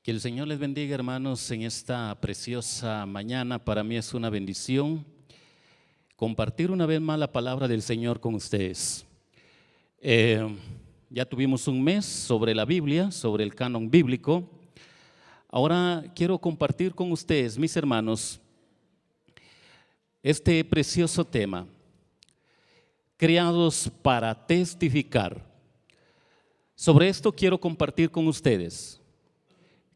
Que el Señor les bendiga, hermanos, en esta preciosa mañana. Para mí es una bendición compartir una vez más la palabra del Señor con ustedes. Ya tuvimos un mes sobre la Biblia, sobre el canon bíblico. Ahora quiero compartir con ustedes, mis hermanos, este precioso tema: creados para testificar. Sobre esto quiero compartir con ustedes.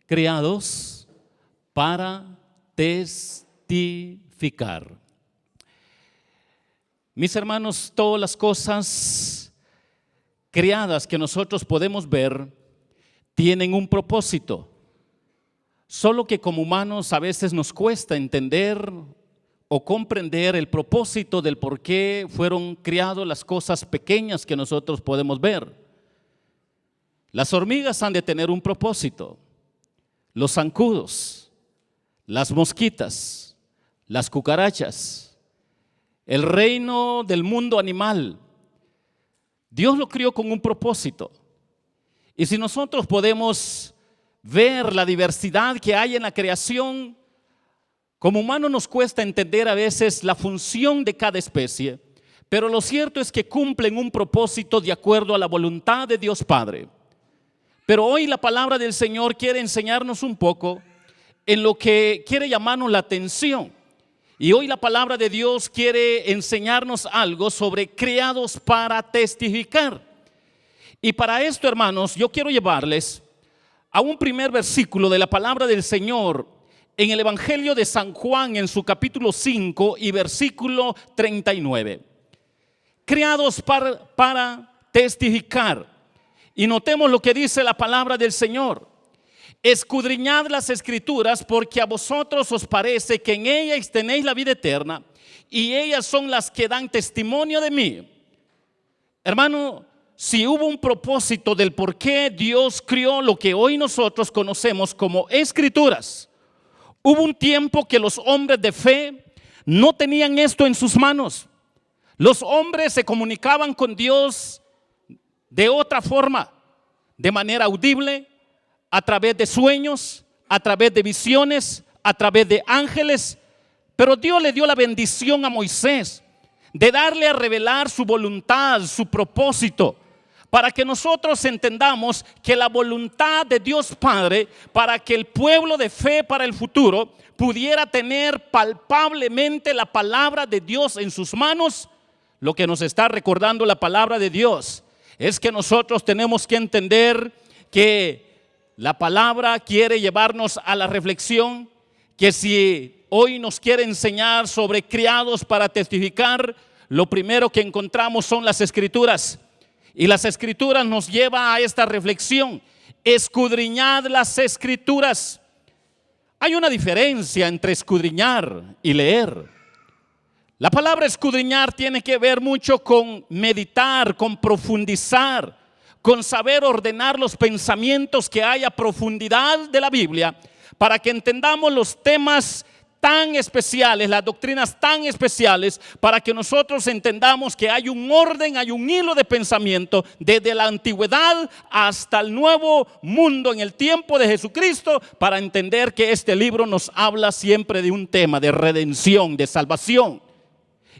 Creados para testificar. Mis hermanos, todas las cosas creadas que nosotros podemos ver tienen un propósito. Solo que como humanos a veces nos cuesta entender o comprender el propósito del por qué fueron creadas las cosas pequeñas que nosotros podemos ver. Las hormigas han de tener un propósito. Los zancudos, las mosquitas, las cucarachas, el reino del mundo animal, Dios lo crió con un propósito. Y si nosotros podemos ver la diversidad que hay en la creación, como humanos nos cuesta entender a veces la función de cada especie, pero lo cierto es que cumplen un propósito de acuerdo a la voluntad de Dios Padre. Pero hoy la palabra del Señor quiere enseñarnos un poco en lo que quiere llamarnos la atención. Y hoy la palabra de Dios quiere enseñarnos algo sobre creados para testificar. Y para esto, hermanos, yo quiero llevarles a un primer versículo de la palabra del Señor en el Evangelio de San Juan, en su capítulo 5 y versículo 39. Creados para testificar. Y notemos lo que dice la palabra del Señor: escudriñad las escrituras, porque a vosotros os parece que en ellas tenéis la vida eterna, y ellas son las que dan testimonio de mí. Hermano, si hubo un propósito del por qué Dios crió lo que hoy nosotros conocemos como escrituras, hubo un tiempo que los hombres de fe no tenían esto en sus manos. Los hombres se comunicaban con Dios de otra forma, de manera audible, a través de sueños, a través de visiones, a través de ángeles. Pero Dios le dio la bendición a Moisés de darle a revelar su voluntad, su propósito, para que nosotros entendamos que la voluntad de Dios Padre, para que el pueblo de fe para el futuro pudiera tener palpablemente la palabra de Dios en sus manos. Lo que nos está recordando la palabra de Dios es que nosotros tenemos que entender que la palabra quiere llevarnos a la reflexión, que si hoy nos quiere enseñar sobre criados para testificar, lo primero que encontramos son las escrituras. Y las escrituras nos lleva a esta reflexión: escudriñad las escrituras. Hay una diferencia entre escudriñar y leer. La palabra escudriñar tiene que ver mucho con meditar, con profundizar, con saber ordenar los pensamientos que hay a profundidad de la Biblia, para que entendamos los temas tan especiales, las doctrinas tan especiales, para que nosotros entendamos que hay un orden, hay un hilo de pensamiento desde la antigüedad hasta el nuevo mundo en el tiempo de Jesucristo, para entender que este libro nos habla siempre de un tema de redención, de salvación.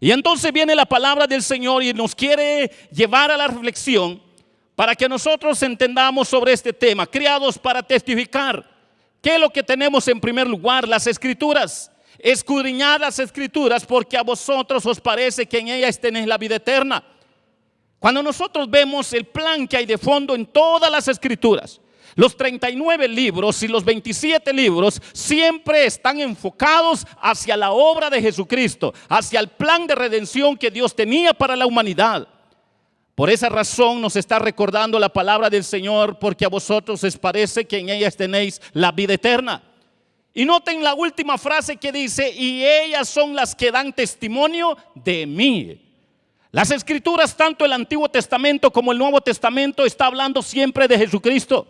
Y entonces viene la palabra del Señor y nos quiere llevar a la reflexión para que nosotros entendamos sobre este tema: creados para testificar. ¿Qué es lo que tenemos en primer lugar? Las escrituras. Escudriñad las escrituras, porque a vosotros os parece que en ellas tenéis la vida eterna. Cuando nosotros vemos el plan que hay de fondo en todas las escrituras, los 39 libros y los 27 libros siempre están enfocados hacia la obra de Jesucristo, hacia el plan de redención que Dios tenía para la humanidad. Por esa razón nos está recordando la palabra del Señor: porque a vosotros os parece que en ellas tenéis la vida eterna. Y noten la última frase que dice: y ellas son las que dan testimonio de mí. Las escrituras, tanto el Antiguo Testamento como el Nuevo Testamento, está hablando siempre de Jesucristo.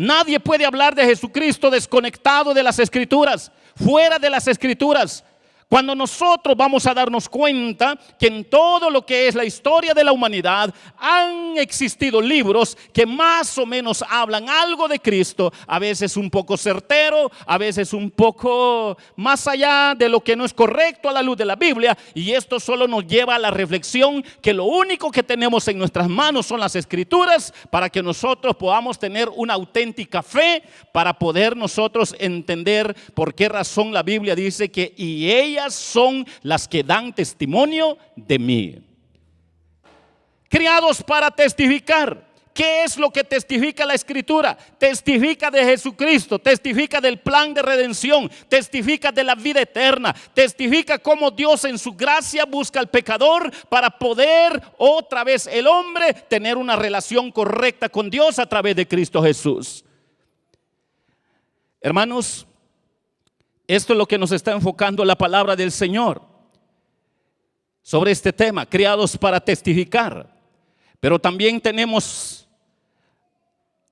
Nadie puede hablar de Jesucristo desconectado de las escrituras, fuera de las escrituras. Cuando nosotros vamos a darnos cuenta que en todo lo que es la historia de la humanidad han existido libros que más o menos hablan algo de Cristo, a veces un poco certero, a veces un poco más allá de lo que no es correcto a la luz de la Biblia, y esto solo nos lleva a la reflexión que lo único que tenemos en nuestras manos son las Escrituras para que nosotros podamos tener una auténtica fe, para poder nosotros entender por qué razón la Biblia dice que y ellas son las que dan testimonio de mí. Criados para testificar. ¿Qué es lo que testifica la Escritura? Testifica de Jesucristo, testifica del plan de redención, testifica de la vida eterna, testifica cómo Dios en su gracia busca al pecador para poder otra vez el hombre tener una relación correcta con Dios a través de Cristo Jesús. Hermanos, esto es lo que nos está enfocando la palabra del Señor sobre este tema, criados para testificar. Pero también tenemos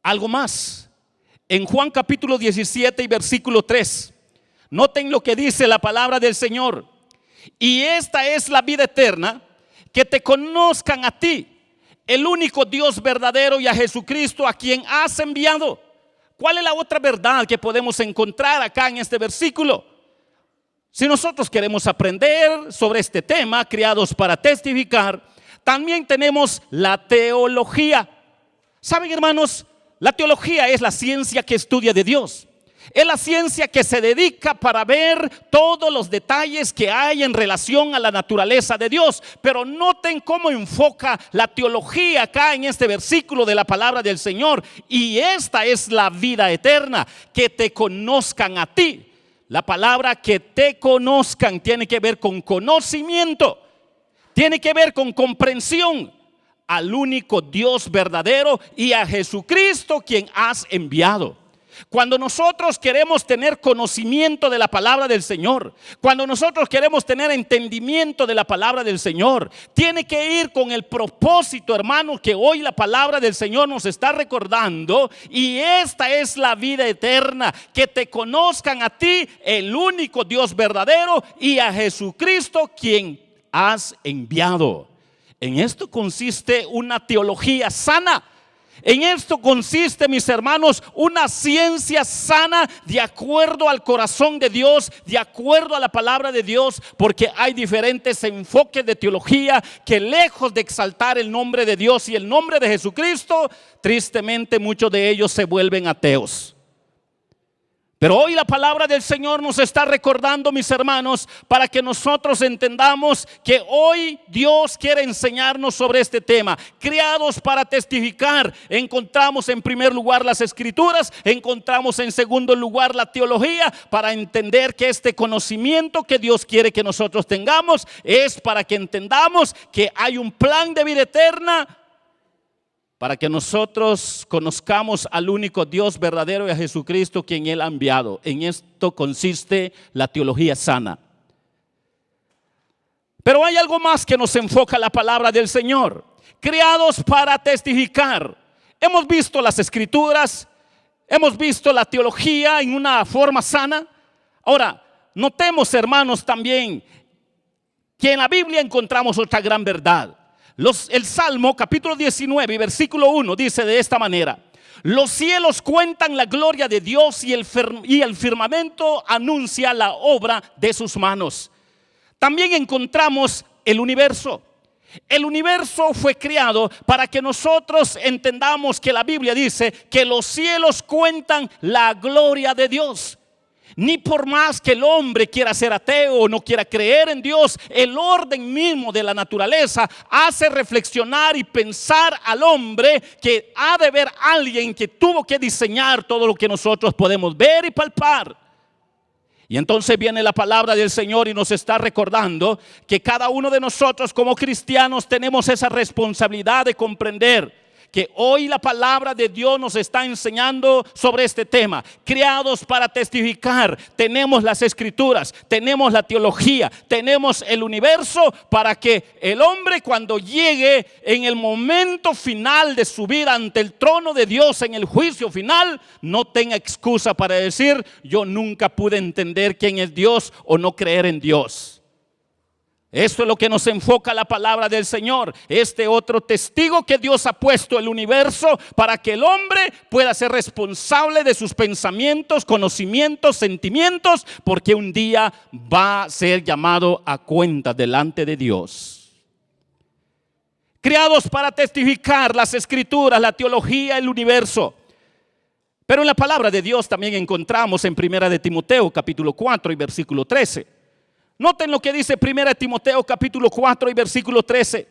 algo más. En Juan capítulo 17 y versículo 3, noten lo que dice la palabra del Señor. Y esta es la vida eterna, que te conozcan a ti, el único Dios verdadero, y a Jesucristo a quien has enviado. ¿Cuál es la otra verdad que podemos encontrar acá en este versículo? Si nosotros queremos aprender sobre este tema, criados para testificar, también tenemos la teología. ¿Saben, hermanos? La teología es la ciencia que estudia de Dios. Es la ciencia que se dedica para ver todos los detalles que hay en relación a la naturaleza de Dios. Pero noten cómo enfoca la teología acá en este versículo de la palabra del Señor. Y esta es la vida eterna, que te conozcan a ti. La palabra que te conozcan tiene que ver con conocimiento, tiene que ver con comprensión al único Dios verdadero y a Jesucristo quien has enviado. Cuando nosotros queremos tener conocimiento de la palabra del Señor, cuando nosotros queremos tener entendimiento de la palabra del Señor, tiene que ir con el propósito, hermano, que hoy la palabra del Señor nos está recordando. Y esta es la vida eterna, que te conozcan a ti, el único Dios verdadero, y a Jesucristo quien has enviado. En esto consiste una teología sana. En esto consiste, mis hermanos, una ciencia sana de acuerdo al corazón de Dios, de acuerdo a la palabra de Dios, porque hay diferentes enfoques de teología que, lejos de exaltar el nombre de Dios y el nombre de Jesucristo, tristemente muchos de ellos se vuelven ateos. Pero hoy la palabra del Señor nos está recordando, mis hermanos, para que nosotros entendamos que hoy Dios quiere enseñarnos sobre este tema. Criados para testificar, encontramos en primer lugar las Escrituras, encontramos en segundo lugar la teología, para entender que este conocimiento que Dios quiere que nosotros tengamos es para que entendamos que hay un plan de vida eterna, para que nosotros conozcamos al único Dios verdadero y a Jesucristo quien Él ha enviado. En esto consiste la teología sana. Pero hay algo más que nos enfoca la palabra del Señor. Criados para testificar. Hemos visto las Escrituras, hemos visto la teología en una forma sana. Ahora, notemos, hermanos, también que en la Biblia encontramos otra gran verdad. El Salmo capítulo 19 y versículo 1 dice de esta manera: los cielos cuentan la gloria de Dios y el firmamento anuncia la obra de sus manos. También encontramos el universo. El universo fue creado para que nosotros entendamos que la Biblia dice que los cielos cuentan la gloria de Dios. Ni por más que el hombre quiera ser ateo o no quiera creer en Dios, el orden mismo de la naturaleza hace reflexionar y pensar al hombre que ha de haber alguien que tuvo que diseñar todo lo que nosotros podemos ver y palpar. Y entonces viene la palabra del Señor y nos está recordando que cada uno de nosotros como cristianos tenemos esa responsabilidad de comprender que hoy la palabra de Dios nos está enseñando sobre este tema. Criados para testificar, tenemos las Escrituras, tenemos la teología, tenemos el universo, para que el hombre, cuando llegue en el momento final de su vida ante el trono de Dios en el juicio final, no tenga excusa para decir: yo nunca pude entender quién es Dios o no creer en Dios. Esto es lo que nos enfoca la palabra del Señor. Este otro testigo que Dios ha puesto en el universo para que el hombre pueda ser responsable de sus pensamientos, conocimientos, sentimientos, porque un día va a ser llamado a cuenta delante de Dios. Creados para testificar las escrituras, la teología, el universo. Pero en la palabra de Dios también encontramos en 1 de Timoteo capítulo 4 y versículo 13. Noten lo que dice 1 Timoteo capítulo 4 y versículo 13.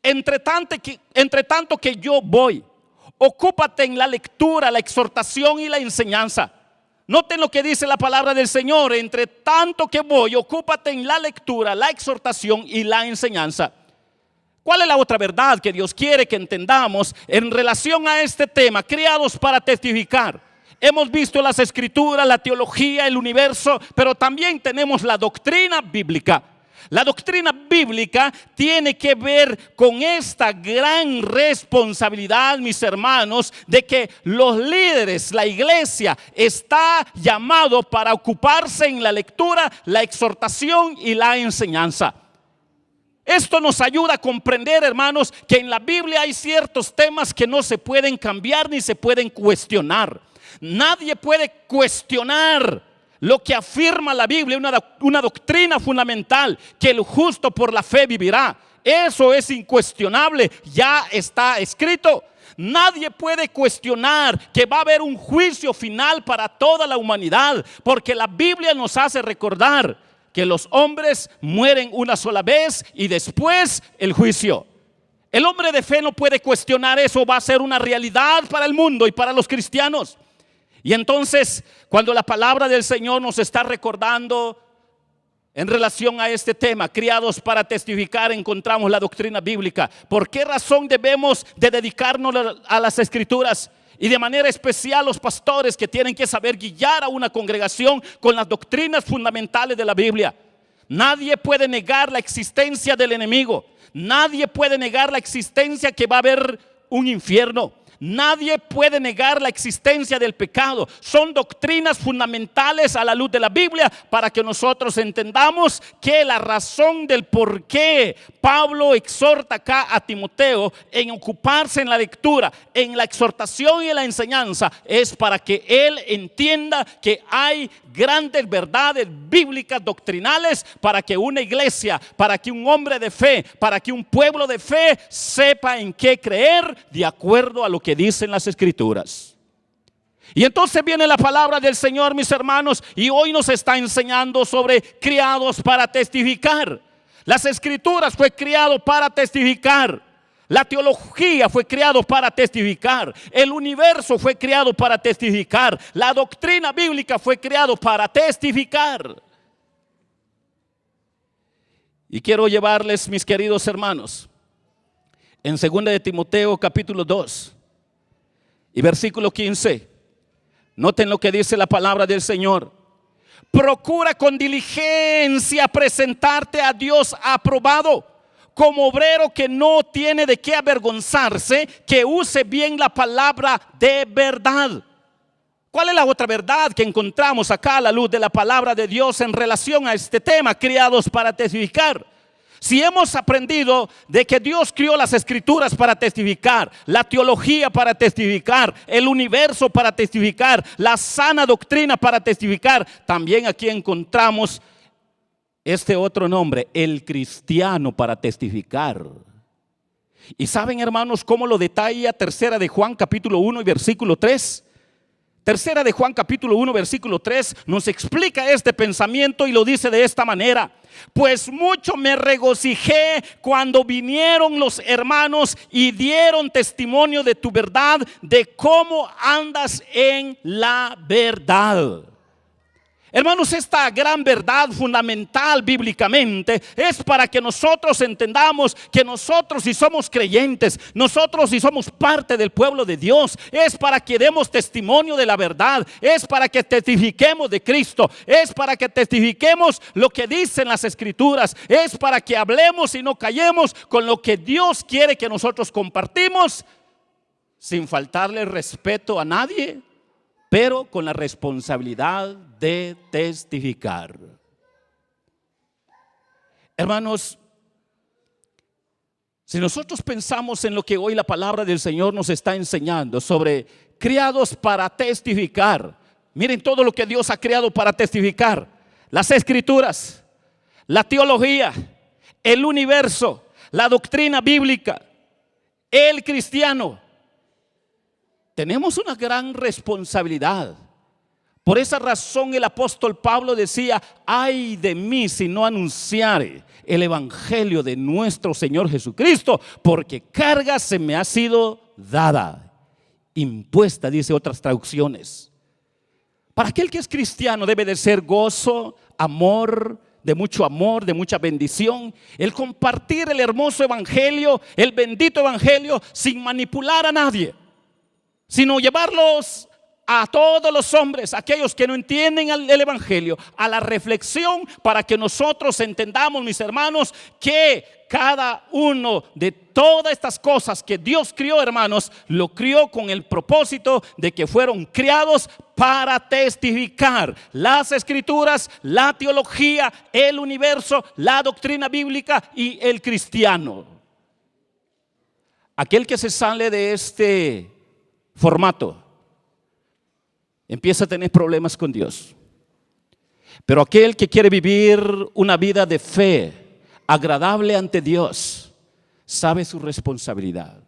Entre tanto que yo voy, ocúpate en la lectura, la exhortación y la enseñanza. Noten lo que dice la palabra del Señor. Entre tanto que voy, ocúpate en la lectura, la exhortación y la enseñanza. ¿Cuál es la otra verdad que Dios quiere que entendamos en relación a este tema? Creados para testificar. Hemos visto las escrituras, la teología, el universo, pero también tenemos la doctrina bíblica. La doctrina bíblica tiene que ver con esta gran responsabilidad, mis hermanos, de que los líderes, la iglesia, está llamado para ocuparse en la lectura, la exhortación y la enseñanza. Esto nos ayuda a comprender, hermanos, que en la Biblia hay ciertos temas que no se pueden cambiar ni se pueden cuestionar. Nadie puede cuestionar lo que afirma la Biblia, una doctrina fundamental, que el justo por la fe vivirá. Eso es incuestionable, ya está escrito. Nadie puede cuestionar que va a haber un juicio final para toda la humanidad, porque la Biblia nos hace recordar que los hombres mueren una sola vez y después el juicio. El hombre de fe no puede cuestionar eso, va a ser una realidad para el mundo y para los cristianos. Y entonces, cuando la palabra del Señor nos está recordando en relación a este tema, criados para testificar, encontramos la doctrina bíblica. ¿Por qué razón debemos de dedicarnos a las escrituras? Y de manera especial los pastores que tienen que saber guiar a una congregación con las doctrinas fundamentales de la Biblia. Nadie puede negar la existencia del enemigo. Nadie puede negar la existencia que va a haber un infierno. Nadie puede negar la existencia del pecado. Son doctrinas fundamentales a la luz de la Biblia para que nosotros entendamos que la razón del por qué Pablo exhorta acá a Timoteo en ocuparse en la lectura, en la exhortación y en la enseñanza, es para que él entienda que hay grandes verdades bíblicas doctrinales para que una iglesia, para que un hombre de fe, para que un pueblo de fe sepa en qué creer de acuerdo a lo que dicen las escrituras. Y entonces viene la palabra del Señor, mis hermanos, y hoy nos está enseñando sobre criados para testificar. Las escrituras fue criado para testificar. La teología fue creado para testificar. El universo fue creado para testificar. La doctrina bíblica fue creado para testificar. Y quiero llevarles, mis queridos hermanos, en 2 de Timoteo capítulo 2 y versículo 15. Noten lo que dice la palabra del Señor. Procura con diligencia presentarte a Dios aprobado, como obrero que no tiene de qué avergonzarse, que use bien la palabra de verdad. ¿Cuál es la otra verdad que encontramos acá a la luz de la palabra de Dios en relación a este tema, criados para testificar? Si hemos aprendido de que Dios crió las escrituras para testificar, la teología para testificar, el universo para testificar, la sana doctrina para testificar, también aquí encontramos este otro nombre, el cristiano para testificar. Y saben, hermanos, cómo lo detalla 3 de Juan capítulo 1 y versículo 3. 3 de Juan capítulo 1 versículo 3 nos explica este pensamiento y lo dice de esta manera: pues mucho me regocijé cuando vinieron los hermanos y dieron testimonio de tu verdad, de cómo andas en la verdad. Hermanos, esta gran verdad fundamental bíblicamente es para que nosotros entendamos que nosotros, si somos creyentes, nosotros si somos parte del pueblo de Dios, es para que demos testimonio de la verdad, es para que testifiquemos de Cristo, es para que testifiquemos lo que dicen las escrituras, es para que hablemos y no callemos con lo que Dios quiere que nosotros compartimos, sin faltarle respeto a nadie, pero con la responsabilidad de testificar. Hermanos, si nosotros pensamos en lo que hoy la palabra del Señor nos está enseñando sobre criados para testificar, miren todo lo que Dios ha creado para testificar: las escrituras, la teología, el universo, la doctrina bíblica, el cristiano. Tenemos una gran responsabilidad. Por esa razón el apóstol Pablo decía: ay de mí si no anunciare el evangelio de nuestro Señor Jesucristo, porque carga se me ha sido dada, impuesta, dice otras traducciones. Para aquel que es cristiano debe de ser gozo, amor, de mucha bendición, el compartir el hermoso evangelio, el bendito evangelio, sin manipular a nadie, sino llevarlos a todos los hombres, aquellos que no entienden el evangelio, a la reflexión, para que nosotros entendamos, mis hermanos, que cada uno de todas estas cosas que Dios crió, hermanos, lo crió con el propósito de que fueron criados para testificar las escrituras, la teología, el universo, la doctrina bíblica y el cristiano. Aquel que se sale de este formato empieza a tener problemas con Dios. Pero aquel que quiere vivir una vida de fe agradable ante Dios sabe su responsabilidad.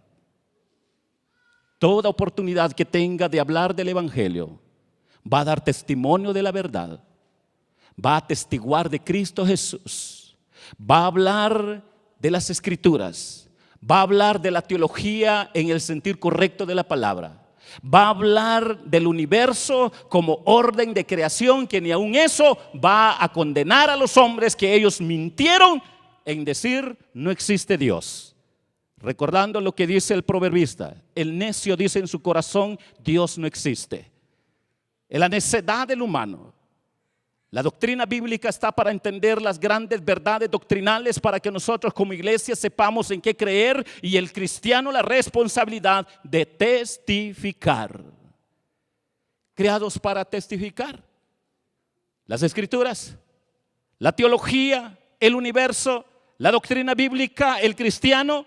Toda oportunidad que tenga de hablar del evangelio, va a dar testimonio de la verdad, va a atestiguar de Cristo Jesús, va a hablar de las escrituras, va a hablar de la teología en el sentido correcto de la palabra, va a hablar del universo como orden de creación, que ni aun eso va a condenar a los hombres que ellos mintieron en decir no existe Dios. Recordando lo que dice el proverbista: el necio dice en su corazón Dios no existe. En la necedad del humano. La doctrina bíblica está para entender las grandes verdades doctrinales, para que nosotros como iglesia sepamos en qué creer, y el cristiano la responsabilidad de testificar. Creados para testificar. Las escrituras, la teología, el universo, la doctrina bíblica, el cristiano.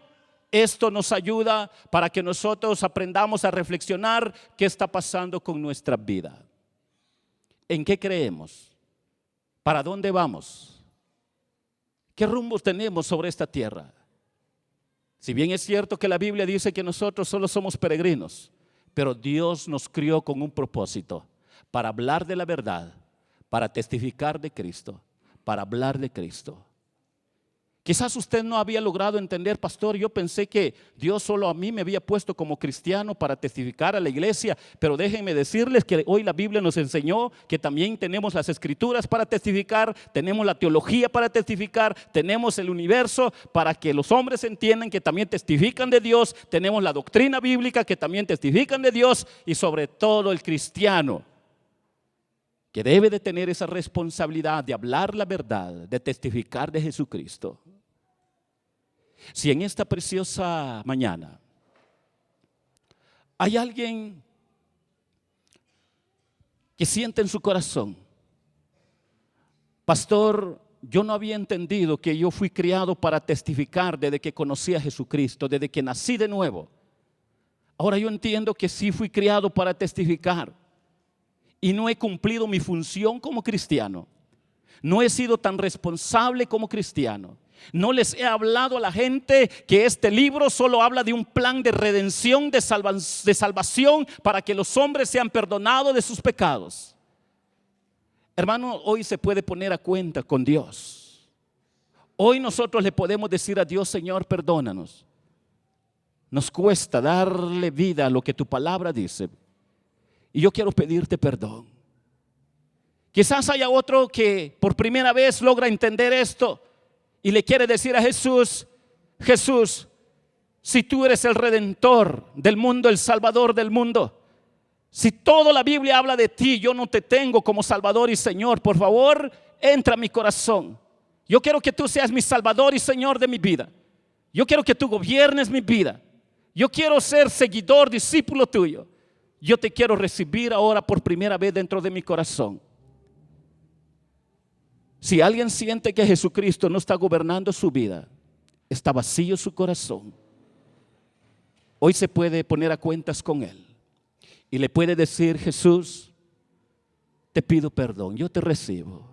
Esto nos ayuda para que nosotros aprendamos a reflexionar qué está pasando con nuestra vida. ¿En qué creemos? ¿Para dónde vamos? ¿Qué rumbos tenemos sobre esta tierra? Si bien es cierto que la Biblia dice que nosotros solo somos peregrinos, pero Dios nos crió con un propósito: para hablar de la verdad, para testificar de Cristo, para hablar de Cristo. Quizás usted no había logrado entender: pastor, yo pensé que Dios solo a mí me había puesto como cristiano para testificar a la iglesia. Pero déjenme decirles que hoy la Biblia nos enseñó que también tenemos las escrituras para testificar, tenemos la teología para testificar, tenemos el universo para que los hombres entiendan que también testifican de Dios, tenemos la doctrina bíblica que también testifican de Dios, y sobre todo el cristiano, que debe de tener esa responsabilidad de hablar la verdad, de testificar de Jesucristo. Si en esta preciosa mañana hay alguien que siente en su corazón: pastor, yo no había entendido que yo fui criado para testificar desde que conocí a Jesucristo, desde que nací de nuevo. Ahora yo entiendo que sí fui criado para testificar y no he cumplido mi función como cristiano. No he sido tan responsable como cristiano. No les he hablado a la gente que este libro solo habla de un plan de redención, de salvación, para que los hombres sean perdonados de sus pecados. Hermano, hoy se puede poner a cuenta con Dios. Hoy nosotros le podemos decir a Dios: Señor, perdónanos. Nos cuesta darle vida a lo que tu palabra dice, y yo quiero pedirte perdón. Quizás haya otro que por primera vez logra entender esto y le quiere decir a Jesús: Jesús, si tú eres el redentor del mundo, el salvador del mundo, si toda la Biblia habla de ti, yo no te tengo como salvador y Señor, por favor, entra a mi corazón. Yo quiero que tú seas mi salvador y Señor de mi vida. Yo quiero que tú gobiernes mi vida. Yo quiero ser seguidor, discípulo tuyo. Yo te quiero recibir ahora por primera vez dentro de mi corazón. Si alguien siente que Jesucristo no está gobernando su vida, está vacío su corazón, hoy se puede poner a cuentas con Él y le puede decir: Jesús, te pido perdón, yo te recibo.